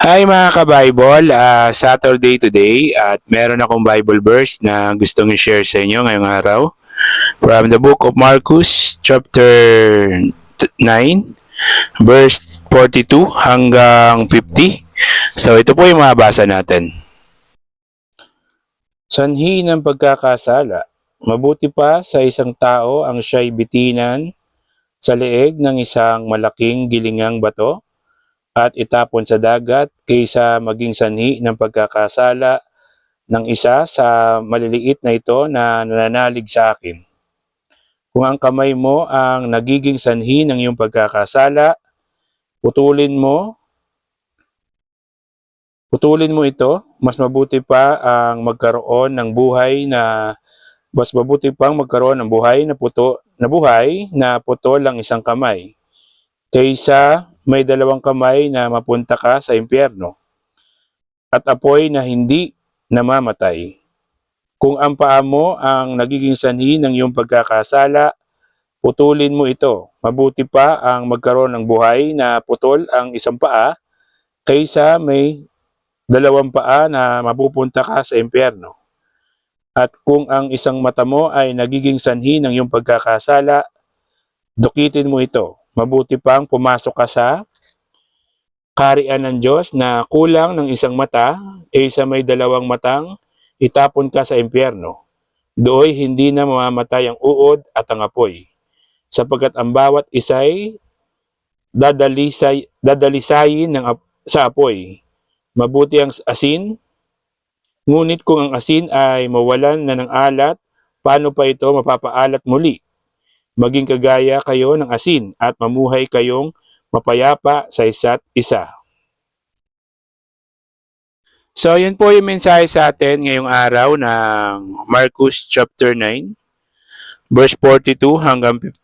Hi mga ka-Bible, Saturday today at meron akong Bible verse na gustong i-share sa inyo ngayong araw. From the book of Marcus, chapter 9, verse 42 hanggang 50. So ito po yung mabasa natin. Sanhi ng pagkakasala, mabuti pa sa isang tao ang siya'y bitinan sa leeg ng isang malaking gilingang bato at itapon sa dagat kaysa maging sanhi ng pagkakasala ng isa sa maliliit na ito na nananalig sa akin. Kung ang kamay mo ang nagiging sanhi ng iyong pagkakasala, putulin mo ito. Mas mabuti pa ang magkaroon ng buhay na buhay na putol ang isang kamay kaysa may dalawang kamay na mapunta ka sa impyerno at apoy na hindi namamatay. Kung ang paa mo ang nagiging sanhi ng iyong pagkakasala, putulin mo ito. Mabuti pa ang magkaroon ng buhay na putol ang isang paa kaysa may dalawang paa na mapupunta ka sa impyerno. At kung ang isang mata mo ay nagiging sanhi ng iyong pagkakasala, dukitin mo ito. Mabuti pang pumasok ka sa kaharian ng Diyos na kulang ng isang mata kaysa may dalawang matang itapon ka sa impyerno. Dooy hindi na mamamatay ang uod at ang apoy, sapagkat ang bawat isa'y dadalisayin sa apoy. Mabuti ang asin, ngunit kung ang asin ay mawalan na ng alat, paano pa ito mapapaalat muli? Maging kagaya kayo ng asin at mamuhay kayong mapayapa sa isa't isa. So, yun po yung mensahe sa atin ngayong araw ng Marcus chapter 9, verse 42 hanggang 50.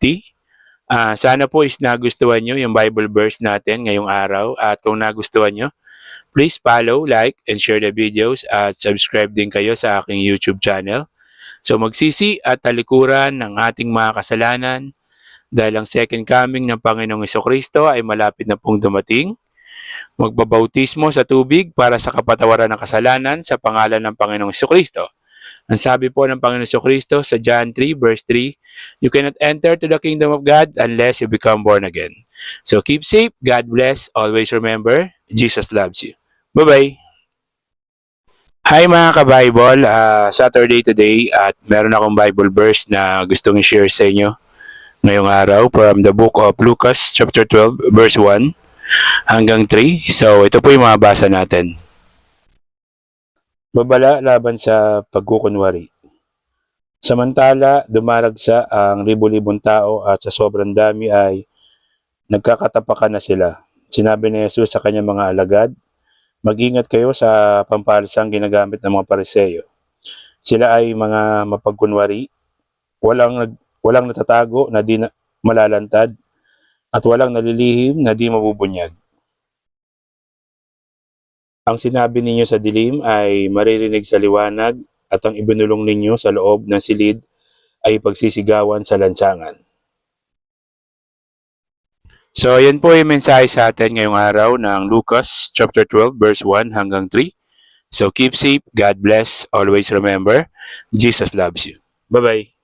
Sana po is nagustuhan nyo yung Bible verse natin ngayong araw. At kung nagustuhan nyo, please follow, like, and share the videos at subscribe din kayo sa aking YouTube channel. So, magsisi at talikuran ng ating mga kasalanan dahil ang second coming ng Panginoong Jesucristo ay malapit na pong dumating. Magbabautismo sa tubig para sa kapatawaran ng kasalanan sa pangalan ng Panginoong Jesucristo. Ang sabi po ng Panginoong Jesucristo sa John 3 verse 3, you cannot enter to the kingdom of God unless you become born again. So keep safe, God bless, always remember, Jesus loves you. Bye-bye! Hi mga ka-Bible, Saturday today at meron akong Bible verse na gustong i-share sa inyo ngayong araw from the book of Lucas chapter 12 verse 1 hanggang 3. So ito po yung mabasa natin. Babala laban sa pagkukunwari. Samantala, dumaragsa ang libu-libong tao at sa sobrang dami ay nagkakatapakan na sila. Sinabi ni Jesus sa kanyang mga alagad, mag-ingat kayo sa pampalasang ginagamit ng mga Pariseo. Sila ay mga mapagkunwari, walang natatago na di malalantad, at walang nalilihim na di mabubunyag. Ang sinabi ninyo sa dilim ay maririnig sa liwanag, at ang ibinulong ninyo sa loob ng silid ay pagsisigawan sa lansangan. So, yan po yung mensahe sa atin ngayong araw ng Lucas chapter 12 verse 1 hanggang 3. So, keep safe, God bless, always remember, Jesus loves you. Bye-bye!